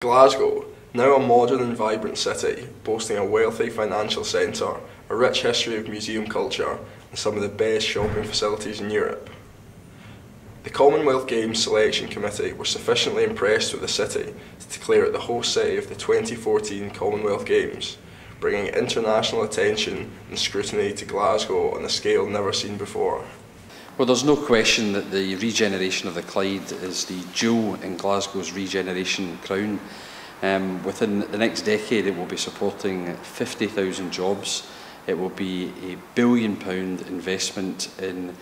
Glasgow, now a modern and vibrant city, boasting a wealthy financial centre, a rich history of museum culture, and some of the best shopping facilities in Europe. The Commonwealth Games Selection Committee were sufficiently impressed with the city to declare it the host city of the 2014 Commonwealth Games, bringing international attention and scrutiny to Glasgow on a scale never seen before. Well, there's no question that the regeneration of the Clyde is the jewel in Glasgow's regeneration crown. Within the next decade, it will be supporting 50,000 jobs. It will be a £1 billion investment in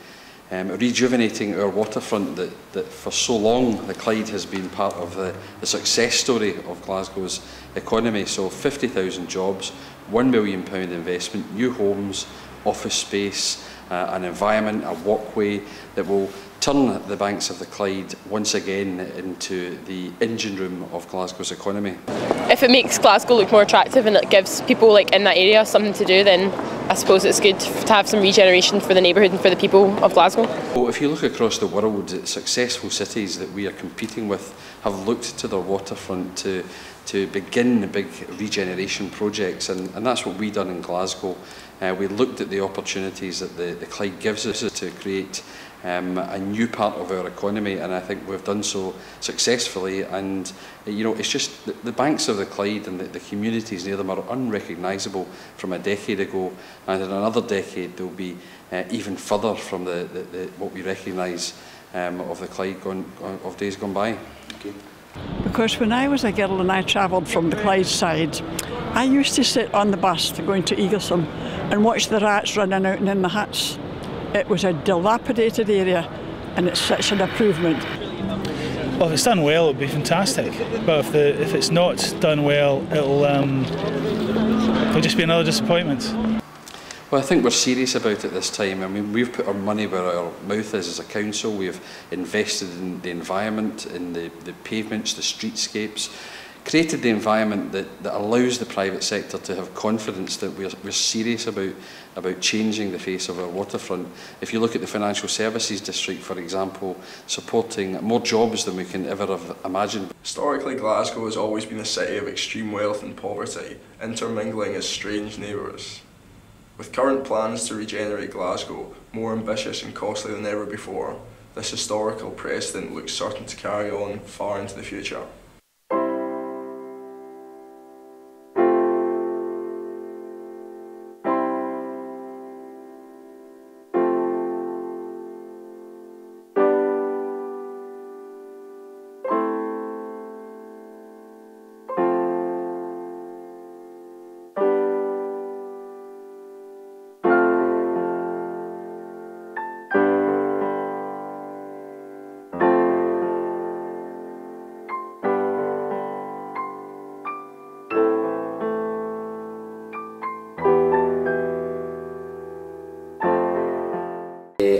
rejuvenating our waterfront that for so long the Clyde has been part of the success story of Glasgow's economy. So 50,000 jobs, £1 billion investment, new homes, office space, an environment, a walkway that will turn the banks of the Clyde once again into the engine room of Glasgow's economy. If it makes Glasgow look more attractive and it gives people in that area something to do, then I suppose it's good to have some regeneration for the neighbourhood and for the people of Glasgow. Well, if you look across the world, successful cities that we are competing with have looked to their waterfront to begin big regeneration projects, and that's what we've done in Glasgow. We looked at the opportunities that the Clyde gives us to create a new part of our economy, and I think we've done so successfully. And you know, it's just the banks of the Clyde and the communities near them are unrecognisable from a decade ago, and in another decade they'll be even further from what we recognise of the Clyde of days gone by. Okay. Because when I was a girl and I travelled from the Clyde side, I used to sit on the bus going to Eaglesham and watch the rats running out and in the huts. It was a dilapidated area, and it's such an improvement. Well, if it's done well, it'll be fantastic. But if it's not done well, it'll just be another disappointment. Well, I think we're serious about it this time. I mean, we've put our money where our mouth is as a council. We've invested in the environment, in the pavements, the streetscapes, created the environment that allows the private sector to have confidence that we're serious about changing the face of our waterfront. If you look at the financial services district, for example, supporting more jobs than we can ever have imagined. Historically, Glasgow has always been a city of extreme wealth and poverty, intermingling as strange neighbours. With current plans to regenerate Glasgow, more ambitious and costly than ever before, this historical precedent looks certain to carry on far into the future.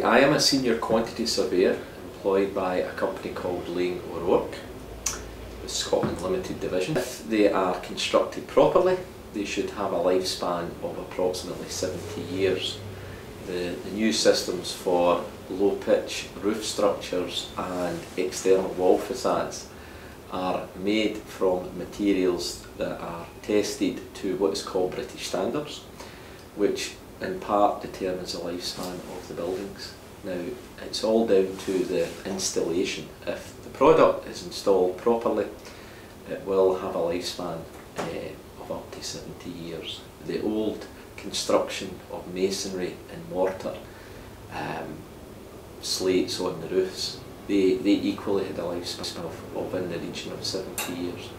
I am a senior quantity surveyor employed by a company called Lane O'Rourke, the Scotland Limited Division. If they are constructed properly, they should have a lifespan of approximately 70 years. The new systems for low pitch roof structures and external wall facades are made from materials that are tested to what is called British standards, which in part determines the lifespan of the buildings. Now, it's all down to the installation. If the product is installed properly, it will have a lifespan of up to 70 years. The old construction of masonry and mortar, slates on the roofs, they equally had a lifespan of in the region of 70 years.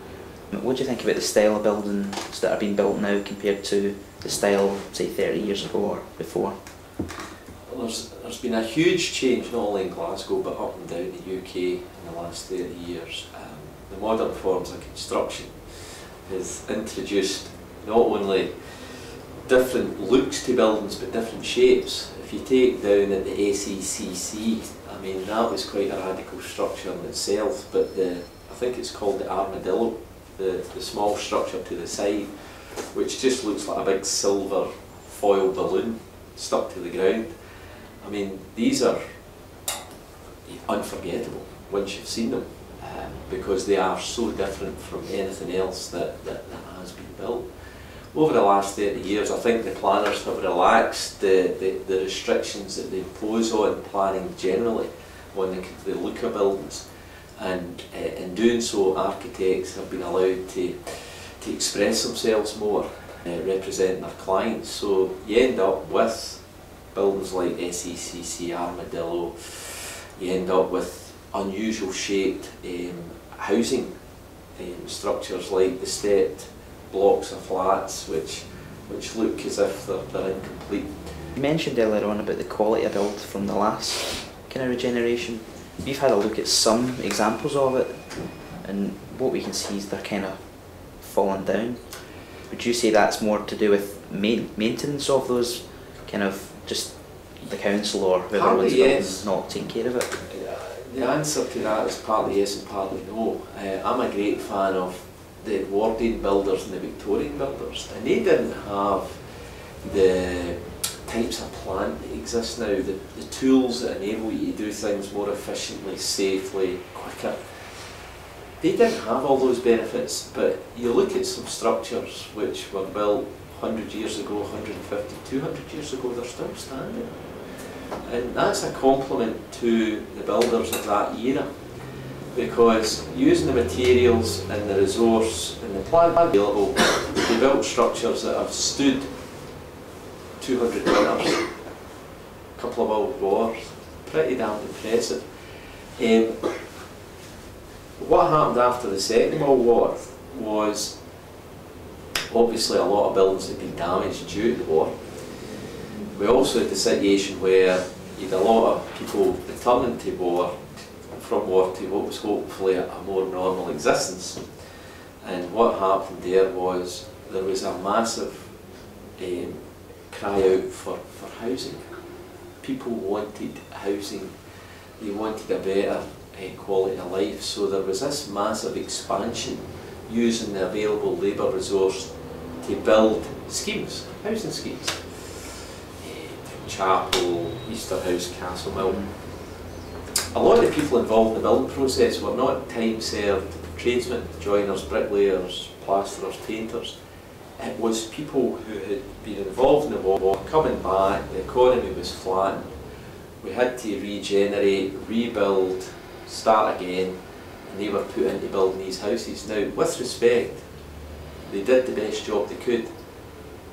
What do you think about the style of buildings that are being built now compared to the style, say, 30 years ago or before? Well, there's been a huge change not only in Glasgow but up and down the UK in the last 30 years. The modern forms of construction has introduced not only different looks to buildings but different shapes. If you take down at the ACCC, I mean, that was quite a radical structure in itself, but I think it's called the armadillo, the small structure to the side, which just looks like a big silver foil balloon stuck to the ground. I mean, these are unforgettable once you've seen them. because they are so different from anything else that has been built. Over the last 30 years, I think the planners have relaxed the restrictions that they impose on planning generally on the look of buildings, and in doing so, architects have been allowed to express themselves more, representing their clients. So you end up with buildings like SECC, Armadillo, you end up with unusual shaped housing structures like the stepped blocks of flats which look as if they're incomplete. You mentioned earlier on about the quality of build from the last kind of regeneration. We've had a look at some examples of it, and what we can see is they're kind of falling down. Would you say that's more to do with maintenance of those, kind of just the council or whoever owns it not taking care of it? The answer to that is partly yes and partly no. I'm a great fan of the Edwardian builders and the Victorian builders, and they didn't have the types of plant that exist now, the tools that enable you to do things more efficiently, safely, quicker. They didn't have all those benefits, but you look at some structures which were built 100 years ago, 150, 200 years ago, they're still standing. And that's a compliment to the builders of that era, because using the materials and the resource and the plant available, they built structures that have stood 200 winters, a couple of world wars, pretty damn impressive. What happened after the Second World War was obviously a lot of buildings had been damaged due to the war. We also had the situation where you had a lot of people returning to war, from war to what was hopefully a more normal existence. And what happened there was a massive cry out for housing. People wanted housing, they wanted a better quality of life, so there was this massive expansion using the available labour resource to build schemes, housing schemes. Chapel, Easterhouse, Castlemill. A lot of the people involved in the building process were not time-served tradesmen, joiners, bricklayers, plasterers, painters. It was people who had been involved in the war, coming back, the economy was flattened, we had to regenerate, rebuild, start again, and they were put into building these houses. Now, with respect, they did the best job they could,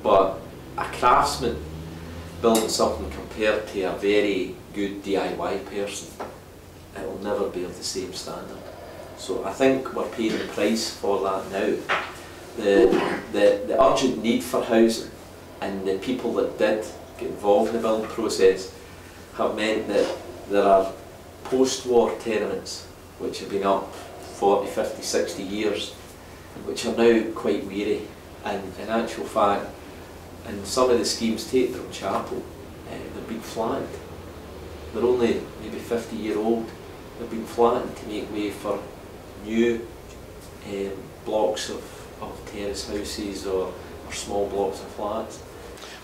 but a craftsman building something compared to a very good DIY person, it will never be of the same standard. So I think we're paying the price for that now. The urgent need for housing and the people that did get involved in the building process have meant that there are post-war tenements which have been up 40, 50, 60 years, which are now quite weary, and in actual fact, and some of the schemes take from Chapel, they've been flattened. They're only maybe 50-year-old. They've been flattened to make way for new blocks of terrace houses or small blocks of flats.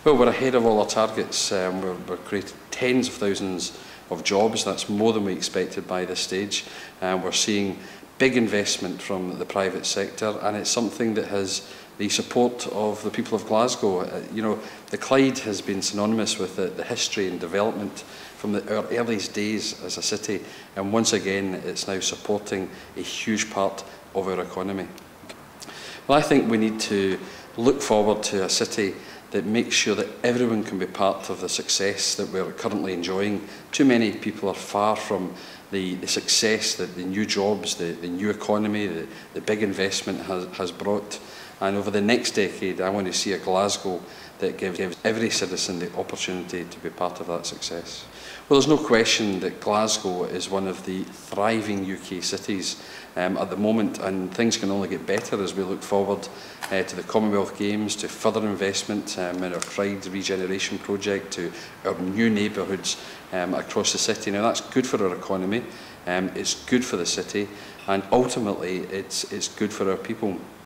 Well, we're ahead of all our targets. We're creating tens of thousands of jobs. That's more than we expected by this stage. We're seeing big investment from the private sector, and it's something that has the support of the people of Glasgow. You know, the Clyde has been synonymous with the history and development from our earliest days as a city, and once again it's now supporting a huge part of our economy. Well, I think we need to look forward to a city that makes sure that everyone can be part of the success that we're currently enjoying. Too many people are far from the success that the new jobs, the new economy, the big investment has brought. And over the next decade, I want to see a Glasgow that gives every citizen the opportunity to be part of that success. Well, there's no question that Glasgow is one of the thriving UK cities at the moment, and things can only get better as we look forward to the Commonwealth Games, to further investment in our Clyde Regeneration project, to our new neighbourhoods across the city. Now, that's good for our economy, it's good for the city, and ultimately it's good for our people.